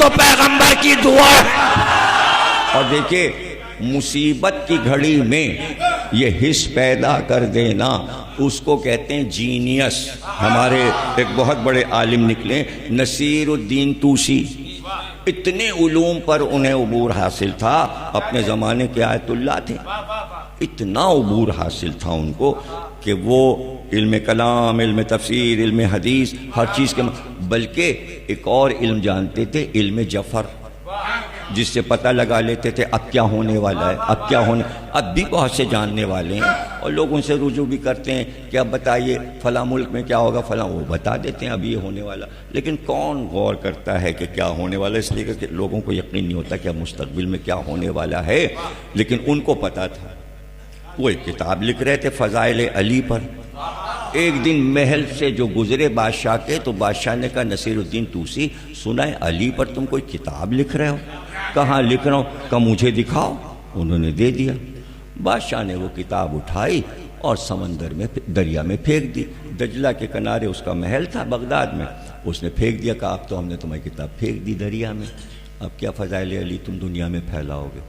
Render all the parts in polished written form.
تو پیغمبر کی دعا ہے۔ اور دیکھیں مصیبت کی گھڑی میں یہ حس پیدا کر دینا، اس کو کہتے ہیں جینیس۔ ہمارے ایک بہت بڑے عالم نکلے نصیر الدین طوسی، اتنے علوم پر انہیں عبور حاصل تھا، اپنے زمانے کے آیت اللہ تھے، اتنا عبور حاصل تھا ان کو کہ وہ علم کلام، علم تفسیر، علم حدیث، ہر چیز کے بلکہ ایک اور علم جانتے تھے، علم جفر، جس سے پتہ لگا لیتے تھے اب کیا ہونے والا ہے، اب کیا ہونے۔ اب بھی بہت سے جاننے والے ہیں اور لوگوں سے رجوع بھی کرتے ہیں کہ اب بتائیے فلاں ملک میں کیا ہوگا، فلاں، وہ بتا دیتے ہیں اب یہ ہونے والا، لیکن کون غور کرتا ہے کہ کیا ہونے والا، اس لیے کہ لوگوں کو یقین نہیں ہوتا کہ اب مستقبل میں کیا ہونے والا ہے، لیکن ان کو پتہ تھا۔ وہ ایک کتاب لکھ رہے تھے فضائل علی پر، ایک دن محل سے جو گزرے بادشاہ کے، تو بادشاہ نے کہا نصیر الدین طوسی سنا ہے علی پر تم کوئی کتاب لکھ رہے ہو؟ کہاں لکھ رہا ہوں؟ کہ مجھے دکھاؤ۔ انہوں نے دے دیا، بادشاہ نے وہ کتاب اٹھائی اور سمندر میں، دریا میں پھینک دی۔ دجلہ کے کنارے اس کا محل تھا بغداد میں، اس نے پھینک دیا، کہا اب تو ہم نے تمہاری کتاب پھینک دی دریا میں، اب کیا فضائل علی تم دنیا میں پھیلاؤ گے؟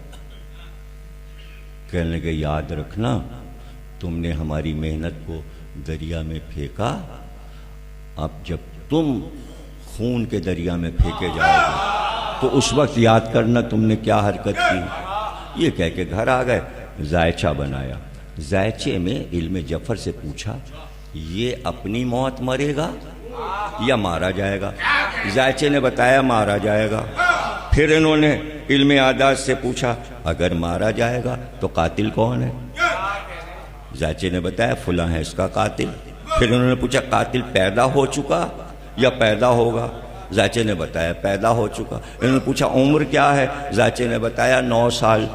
کہنے لگے یاد رکھنا تم نے ہماری محنت کو دریا میں پھینکا، اب جب تم خون کے دریا میں پھینکے جاؤ گے تو اس وقت یاد کرنا تم نے کیا حرکت کی۔ یہ کہہ کے گھر آ گئے، ذائچہ بنایا، ذائچے میں علم جفر سے پوچھا یہ اپنی موت مرے گا یا مارا جائے گا؟ ذائچے نے بتایا مارا جائے گا۔ پھر انہوں نے علم عادات سے پوچھا اگر مارا جائے گا تو قاتل کون ہے؟ ذائچے نے بتایا فلاں ہے اس کا قاتل۔ پھر انہوں نے پوچھا قاتل پیدا ہو چکا یا پیدا ہوگا؟ ذائچے نے بتایا پیدا ہو چکا۔ انہوں نے پوچھا عمر کیا ہے؟ ذائچے نے بتایا 9 سال۔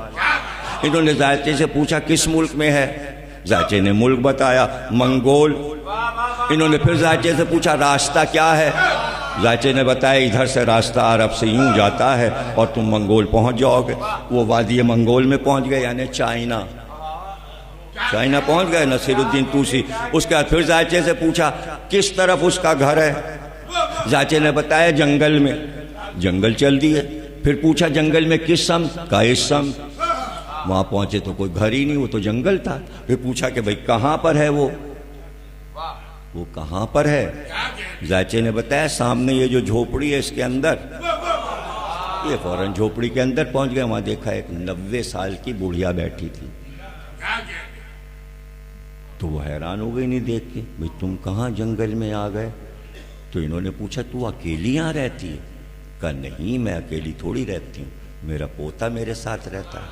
انہوں نے ذائچے سے پوچھا کس ملک میں ہے؟ ذائچے نے ملک بتایا منگول۔ انہوں نے پھر ذائچے سے پوچھا راستہ کیا ہے؟ ذائچے نے بتایا ادھر سے راستہ عرب سے یوں جاتا ہے اور تم منگول پہنچ جاؤ گے۔ وہ وادی منگول میں پہنچ گئے، یعنی چائنا پہنچ گئے نصیر الدین طوسی۔ اس کے بعد پھر ذائچے سے پوچھا کس طرف اس کا گھر ہے؟ ذائچے نے بتایا جنگل میں۔ جنگل چل دیے۔ پھر پوچھا جنگل میں کس سمت؟ کا اس سمت۔ وہاں پہنچے تو کوئی گھر ہی نہیں، وہ تو جنگل تھا۔ پھر پوچھا کہ بھئی کہاں پر ہے وہ کہاں پر ہے؟ ذائچے نے بتایا سامنے یہ جو جھوپڑی ہے اس کے اندر۔ یہ فوراً جھوپڑی کے اندر پہنچ گئے، وہاں دیکھا ایک 90 سال کی بڑھیا بیٹھی تھی۔ تو وہ حیران ہو گئی نہیں دیکھ کے، بھئی تم کہاں جنگل میں آ گئے؟ تو انہوں نے پوچھا تو اکیلی یہاں رہتی ہے؟ کہا نہیں میں اکیلی تھوڑی رہتی ہوں، میرا پوتا میرے ساتھ رہتا ہے۔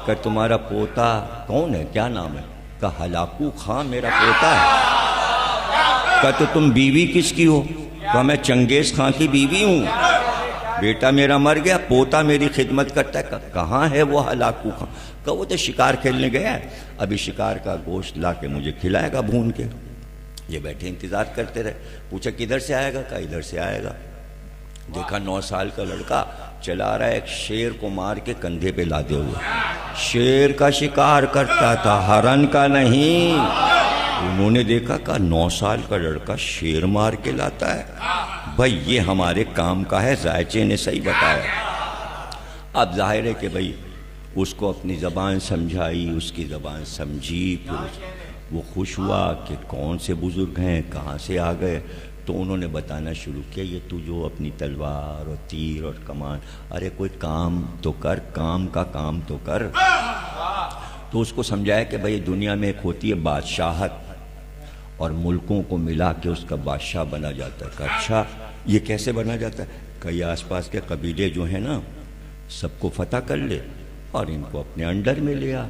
کہ تمہارا پوتا کون ہے، کیا نام ہے؟ کہا ہلاکو خان میرا پوتا ہے۔ کہا تو تم بیوی کس کی ہو؟ کہا میں چنگیز خان کی بیوی ہوں، بیٹا میرا مر گیا، پوتا میری خدمت کرتا ہے۔ کہاں ہے وہ ہلاکو خان؟ کہا وہ تو شکار کھیلنے گیا ہے، ابھی شکار کا گوشت لا کے مجھے کھلائے گا بھون کے۔ یہ بیٹھے انتظار کرتے رہے۔ پوچھا کدھر سے آئے گا؟ کہا ادھر سے آئے گا۔ دیکھا 9 سال کا لڑکا چلا آ رہا ہے ایک شیر کو مار کے کندھے پہ لادے ہوئے، شیر کا شکار کرتا تھا ہرن کا نہیں۔ انہوں نے دیکھا کہا 9 سال کا لڑکا شیر مار کے لاتا ہے، بھائی یہ ہمارے کام کا ہے۔ ذائچے نے صحیح بتایا۔ اب ظاہر ہے کہ بھائی اس کو اپنی زبان سمجھائی، اس کی زبان سمجھی، پھر وہ خوش ہوا کہ کون سے بزرگ ہیں، کہاں سے آ گئے۔ تو انہوں نے بتانا شروع کیا یہ تو جو اپنی تلوار اور تیر اور کمان، ارے کوئی کام تو کر، کام کا کام تو کر۔ تو اس کو سمجھایا کہ بھئی دنیا میں ایک ہوتی ہے بادشاہت، اور ملکوں کو ملا کے اس کا بادشاہ بنا جاتا ہے۔ کہ اچھا یہ کیسے بنا جاتا ہے؟ کہ یہ آس پاس کے قبیلے جو ہیں نا سب کو فتح کر لے اور ان کو اپنے انڈر میں لے آ،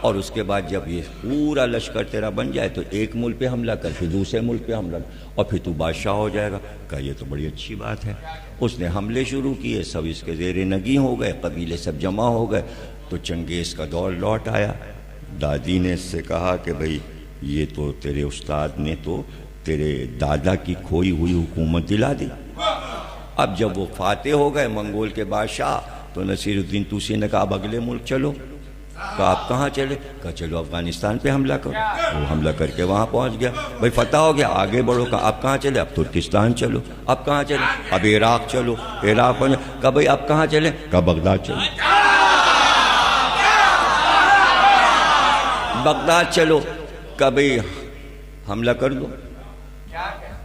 اور اس کے بعد جب یہ پورا لشکر تیرا بن جائے تو ایک ملک پہ حملہ کر، پھر دوسرے ملک پہ حملہ کر، اور پھر تو بادشاہ ہو جائے گا۔ کہا یہ تو بڑی اچھی بات ہے۔ اس نے حملے شروع کیے، سب اس کے زیر نگیں ہو گئے، قبیلے سب جمع ہو گئے۔ تو چنگیز کا دور لوٹ آیا۔ دادی نے اس سے کہا کہ بھئی یہ تو تیرے استاد نے تو تیرے دادا کی کھوئی ہوئی حکومت دلا دی۔ اب جب وہ فاتح ہو گئے منگول کے بادشاہ، تو نصیر الدین طوسی نے کہا اب اگلے ملک چلو۔ کہا آپ کہاں چلے؟ کہا چلو افغانستان پہ حملہ کرو۔ وہ حملہ کر کے وہاں پہنچ گیا، بھائی فتح ہو گیا، آگے بڑھو۔ کہا آپ کہاں چلے؟ اب ترکستان چلو۔ اب کہاں چلے؟ اب عراق چلو۔ عراق پہنچے، کہا بھائی اب کہاں چلے؟ کہا بغداد چلو۔ بغداد چلو، کہا بھئی حملہ کر دو۔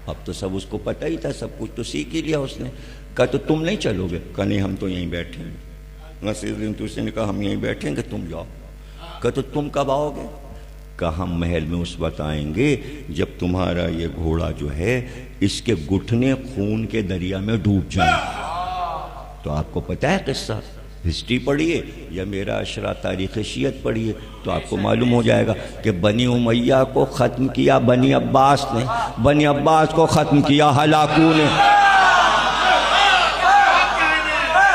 اب تو سب اس کو پتہ ہی تھا، سب کچھ تو سیکھ ہی لیا اس نے۔ کہا تو تم نہیں چلو گے؟ کہا نہیں ہم تو یہیں بیٹھیں گے۔ نصیر الدین توسی نے کہا ہم یہیں بیٹھیں گے، تم جاؤ۔ کہا تو تم کب آؤ گے؟ کہا ہم محل میں اس وقت آئیں گے جب تمہارا یہ گھوڑا جو ہے اس کے گھٹنے خون کے دریا میں ڈوب جائیں۔ تو آپ کو پتہ ہے قصہ، ہسٹری پڑھیے یا میرا اشرا تاریخ شیعت پڑھیے تو آپ کو معلوم ہو جائے گا کہ بنی امیہ کو ختم کیا بنی عباس نے، بنی عباس کو ختم کیا ہلاکو نے۔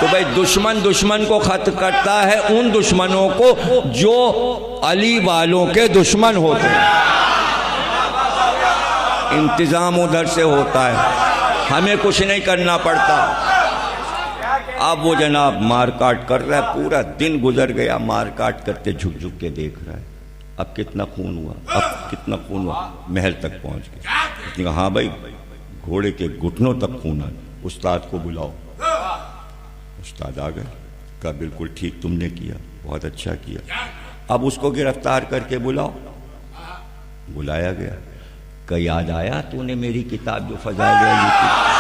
تو بھئی دشمن کو ختم کرتا ہے ان دشمنوں کو جو علی والوں کے دشمن ہوتے ہیں۔ انتظام ادھر سے ہوتا ہے، ہمیں کچھ نہیں کرنا پڑتا۔ اب وہ جناب مار کاٹ کر رہا ہے، پورا دن گزر گیا مار کاٹ کرتے، جھک جھک کے دیکھ رہا ہے اب کتنا خون ہوا، اب کتنا خون ہوا۔ محل تک پہنچ گیا، اس نے کہا ہاں بھائی گھوڑے کے گھٹنوں تک خون آ، استاد کو بلاؤ۔ استاد آ گئے، کہا بالکل ٹھیک تم نے کیا، بہت اچھا کیا، اب اس کو گرفتار کر کے بلاؤ۔ بلایا گیا، کہ یاد آیا تو نے میری کتاب جو فضائل علی کی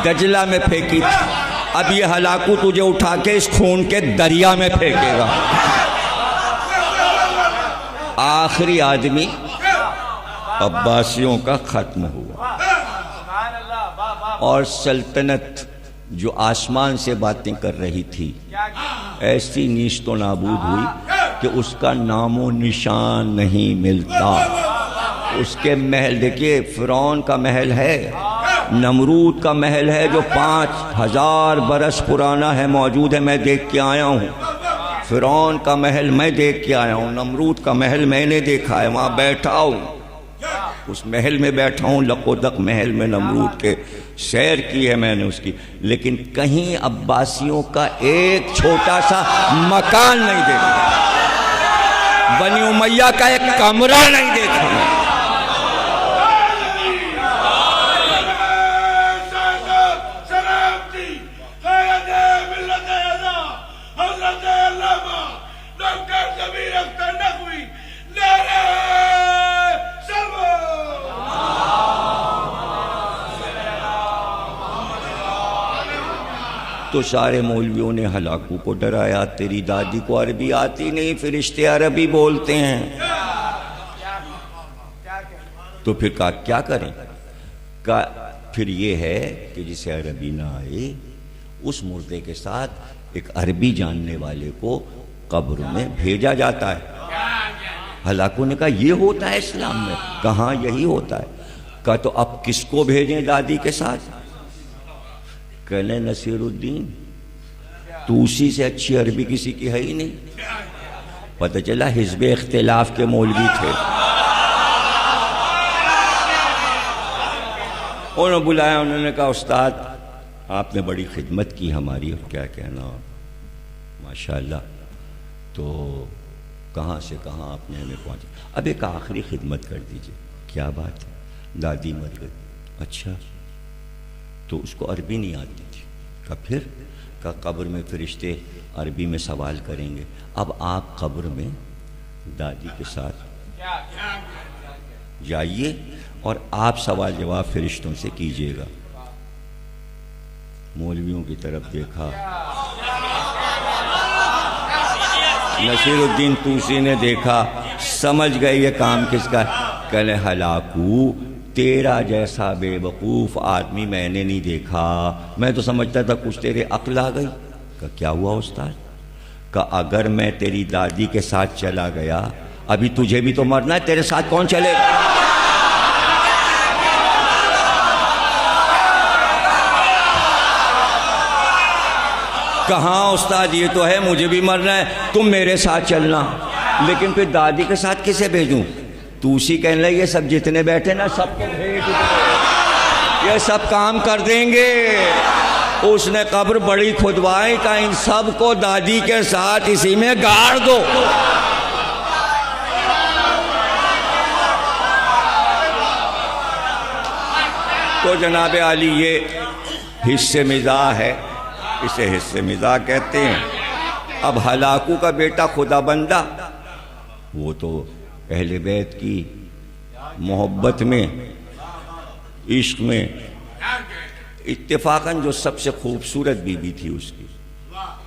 دجلہ میں پھینکی تھی، اب یہ ہلاکو تجھے اٹھا کے اس خون کے دریا میں پھینکے گا۔ آخری آدمی عباسیوں کا ختم ہوا، اور سلطنت جو آسمان سے باتیں کر رہی تھی ایسی نیست و نابود ہوئی کہ اس کا نام و نشان نہیں ملتا۔ اس کے محل دیکھیے، فرعون کا محل ہے، نمرود کا محل ہے جو 5000 برس پرانا ہے، موجود ہے، میں دیکھ کے آیا ہوں۔ فرعون کا محل میں دیکھ کے آیا ہوں، نمرود کا محل میں نے دیکھا ہے، وہاں بیٹھا ہوں، اس محل میں بیٹھا ہوں، لقودق محل میں نمرود کے سیر کی ہے میں نے اس کی، لیکن کہیں عباسیوں کا ایک چھوٹا سا مکان نہیں دیکھا، بنی امیہ کا ایک کمرہ نہیں دیکھا۔ تو سارے مولویوں نے ہلاکو کو ڈرایا، تیری دادی کو عربی آتی نہیں، فرشتے عربی بولتے ہیں۔ تو پھر کہا کیا کریں؟ کہا پھر یہ ہے کہ جسے عربی نہ آئے اس مردے کے ساتھ ایک عربی جاننے والے کو قبر میں بھیجا جاتا ہے۔ ہلاکو نے کہا یہ ہوتا ہے اسلام میں؟ کہاں یہی ہوتا ہے۔ کہا تو اب کس کو بھیجیں دادی کے ساتھ؟ کہنے نصیر الدین توسی سے اچھی عربی کسی کی ہے ہی نہیں۔ پتہ چلا حزب اختلاف کے مولوی تھے، انہوں نے بلایا، انہوں نے کہا استاد آپ نے بڑی خدمت کی ہماری، اور کیا کہنا ماشاءاللہ، تو کہاں سے کہاں آپ نے ہمیں پہنچا، اب ایک آخری خدمت کر دیجئے۔ کیا بات ہے؟ دادی مر گئی۔ اچھا، تو اس کو عربی نہیں آتی تھی۔ کہا پھر؟ کہا قبر میں فرشتے عربی میں سوال کریں گے، اب آپ قبر میں دادی کے ساتھ جائیے اور آپ سوال جواب فرشتوں سے کیجئے گا۔ مولویوں کی طرف دیکھا، نصیر الدین توسی نے دیکھا، سمجھ گئے یہ کام کس کا ہے۔ کہنے ہلاکو تیرا جیسا بے وقوف آدمی میں نے نہیں دیکھا، میں تو سمجھتا تھا کچھ تیرے عقل آ گئی۔ کہا کیا ہوا استاد؟ کہا اگر میں تیری دادی کے ساتھ چلا گیا، ابھی تجھے بھی تو مرنا ہے، تیرے ساتھ کون چلے گا؟ کہاں استاد یہ تو ہے مجھے بھی مرنا ہے، تم میرے ساتھ چلنا، لیکن پھر دادی کے ساتھ کسے بھیجوں؟ توسی کہنے لگے یہ سب جتنے بیٹھے نا سب کو بھیج دو، یہ سب کام کر دیں گے، اس نے قبر بڑی کھدوائی کہ ان سب کو دادی کے ساتھ اسی میں گاڑ دو. تو جناب عالی یہ حصہ مزاح ہے، اسے حصہ مزاح کہتے ہیں. اب ہلاکو کا بیٹا خدا بندہ، وہ تو اہل بیت کی محبت میں، عشق میں، اتفاقاً جو سب سے خوبصورت بیوی تھی اس کی،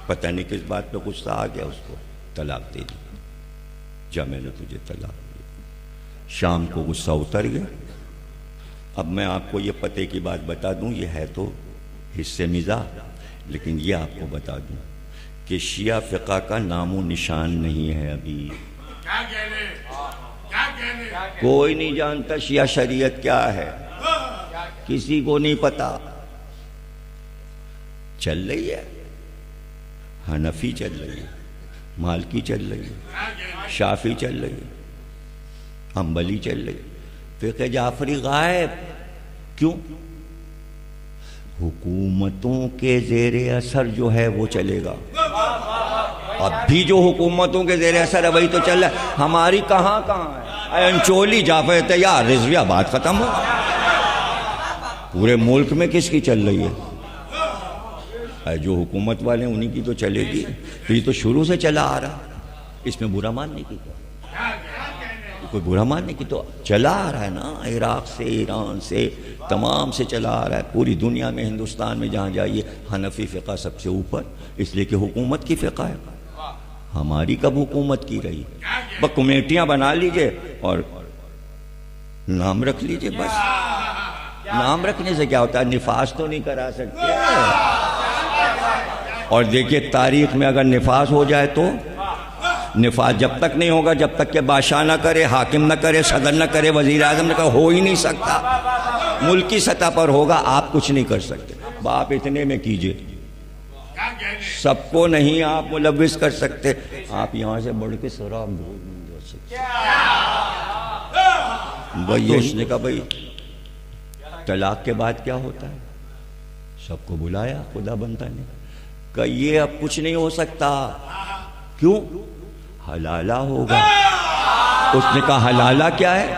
پتہ نہیں کس بات پہ غصہ آ گیا، اس کو طلاق دے دی. جا میں نے تجھے طلاق دی. شام کو غصہ اتر گیا. اب میں آپ کو یہ پتے کی بات بتا دوں، یہ ہے تو حصہ مزاح، لیکن یہ آپ کو بتا دوں کہ شیعہ فقہ کا نام و نشان نہیں ہے ابھی. کوئی نہیں جانتا شیعہ شریعت کیا ہے، کسی کو نہیں پتا. چل رہی ہے حنفی، چل رہی ہے مالکی، چل رہی ہے شافعی، چل رہی ہے حنبلی، چل رہی ہے. فقہ جعفری غائب. کیوں؟ حکومتوں کے زیر اثر جو ہے وہ چلے گا. اب بھی جو حکومتوں کے زیر اثر ہے وہی تو چل رہا ہے. ہماری کہاں ہے؟ انچولی، جعفر تیار، رضویہ، بات ختم ہو. پورے ملک میں کس کی چل رہی ہے؟ جو حکومت والے انہی کی تو چلے گی. تو یہ تو شروع سے چلا آ رہا، اس میں برا ماننے کی کوئی برا ماننے کی تو چلا آ رہا ہے نا. عراق سے، ایران سے، تمام سے چلا آ رہا ہے. پوری دنیا میں، ہندوستان میں جہاں جائیے حنفی فقہ سب سے اوپر، اس لیے کہ حکومت کی فقہ ہے. ہماری کب حکومت کی رہی؟ بس کمیٹیاں بنا لیجئے اور نام رکھ لیجئے. بس نام رکھنے سے کیا ہوتا ہے؟ نفاذ تو نہیں کرا سکتے. اور دیکھیے تاریخ میں اگر نفاذ ہو جائے تو نفاذ جب تک نہیں ہوگا جب تک کہ بادشاہ نہ کرے، حاکم نہ کرے، صدر نہ کرے، وزیر اعظم نہ کرے، ہو ہی نہیں سکتا. ملکی سطح پر ہوگا، آپ کچھ نہیں کر سکتے. باپ اتنے میں کیجئے، سب کو نہیں آپ ملوث کر سکتے. آپ یہاں سے بڑھ کے سراب دھول نہیں جا سکتے. بھائی اس نے کہا بھائی طلاق کے بعد کیا ہوتا ہے؟ سب کو بلایا خدا بندہ نے، کہ یہ اب کچھ نہیں ہو سکتا. کیوں؟ حلالہ ہوگا. اس نے کہا حلالہ کیا ہے؟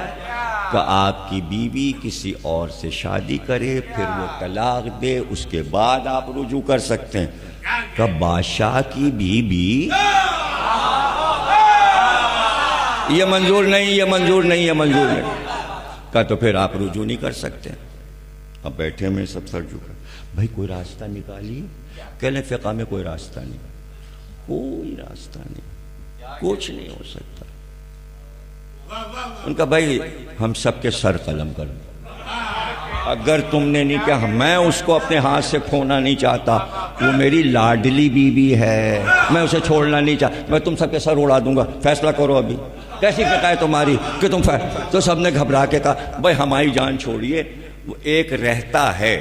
کہ آپ کی بیوی کسی اور سے شادی کرے، پھر وہ طلاق دے، اس کے بعد آپ رجوع کر سکتے ہیں. کہ بادشاہ کی بیوی یہ منظور نہیں، یہ منظور نہیں، یہ منظور نہیں. کہا تو پھر آپ رجوع نہیں کر سکتے. اب بیٹھے میں سب سر جھکا. بھائی کوئی راستہ نکالیے. کہنے فقہ میں کوئی راستہ نہیں، کوئی راستہ نہیں، کچھ نہیں ہو سکتا. ان کا بھائی ہم سب کے سر قلم کر دیں. اگر تم نے نہیں کہا، میں اس کو اپنے ہاتھ سے کھونا نہیں چاہتا. وہ میری لاڈلی بیوی ہے، میں اسے چھوڑنا نہیں چاہتا. میں تم سب کے سر اڑا دوں گا. فیصلہ کرو ابھی، کیسی فقہ ہے تمہاری کہ تم تو سب نے گھبرا کے کہا بھائی ہماری جان چھوڑیے، وہ ایک رہتا ہے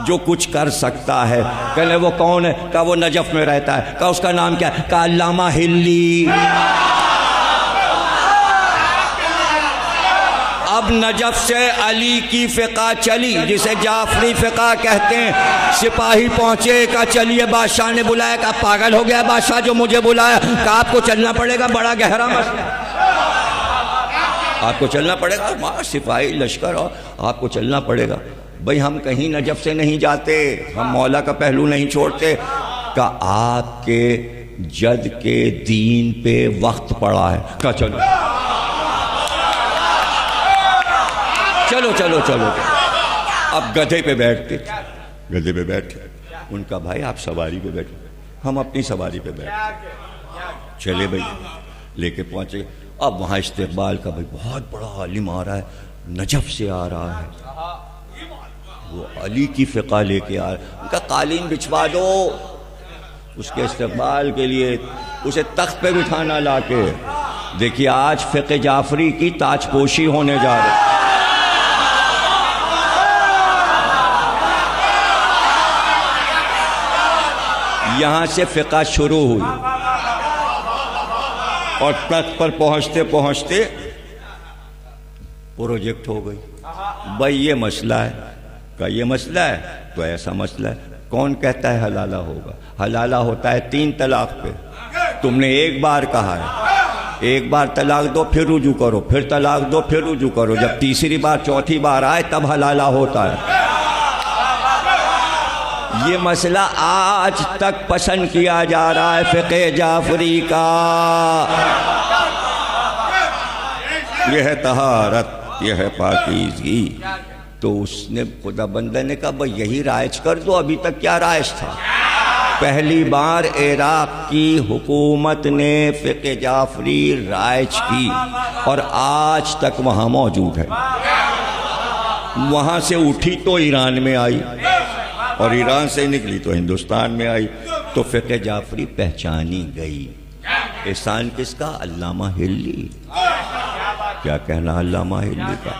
جو کچھ کر سکتا ہے. کہنے وہ کون ہے؟ کہا وہ نجف میں رہتا ہے. کہا اس کا نام کیا ہے؟ کہا علامہ ہلی. اب نجف سے علی کی فقہ چلی جسے جعفری فقہ کہتے ہیں. سپاہی پہنچے، کہا چلیے بادشاہ نے بلایا. کہا پاگل ہو گیا بادشاہ جو مجھے بلایا؟ کہا آپ کو چلنا پڑے گا، بڑا گہرا مسئلہ، آپ کو چلنا پڑے گا. سپاہی لشکر اور آپ کو چلنا پڑے گا. بھئی ہم کہیں نجف سے نہیں جاتے، ہم مولا کا پہلو نہیں چھوڑتے. کہ آپ کے جد کے دین پہ وقت پڑا ہے. کہا چلو چلو چلو چلو. اب گدھے پہ بیٹھتے، گدھے پہ بیٹھے. ان کا بھائی آپ سواری پہ بیٹھے، ہم اپنی سواری پہ بیٹھے. چلے بھائی لے کے پہنچے. اب وہاں استقبال کا بھائی بہت بڑا عالم آ رہا ہے، نجف سے آ رہا ہے، وہ علی کی فقہ لے کے آ رہا ہے. ان کا قالین بچھوا دو اس کے استقبال کے لیے، اسے تخت پہ بٹھانا لا کے. دیکھیے آج فقہ جعفری کی تاج پوشی ہونے جا رہی. یہاں سے فقہ شروع ہوئی اور تخت پر پہنچتے پہنچتے پروجیکٹ ہو گئی. بھائی یہ مسئلہ ہے. کہا یہ مسئلہ ہے تو ایسا مسئلہ ہے. کون کہتا ہے حلالہ ہوگا؟ حلالہ ہوتا ہے 3 طلاق پہ. تم نے ایک بار کہا ہے، ایک بار طلاق دو پھر رجوع کرو، پھر طلاق دو پھر رجوع کرو، جب تیسری بار چوتھی بار آئے تب حلالہ ہوتا ہے. یہ مسئلہ آج تک پسند کیا جا رہا ہے فقہ جعفری کا. یہ ہے طہارت، یہ ہے پاکیزگی. تو اس نے خدا بندہ نے کہا بھئی یہی رائج کر دو. ابھی تک کیا رائج تھا؟ پہلی بار عراق کی حکومت نے فقہ جعفری رائج کی اور آج تک وہاں موجود ہے. وہاں سے اٹھی تو ایران میں آئی اور ایران سے نکلی تو ہندوستان میں آئی. تو فقہ جعفری پہچانی گئی. احسان کس کا؟ علامہ ہلی. کیا کہنا علامہ ہلی کا؟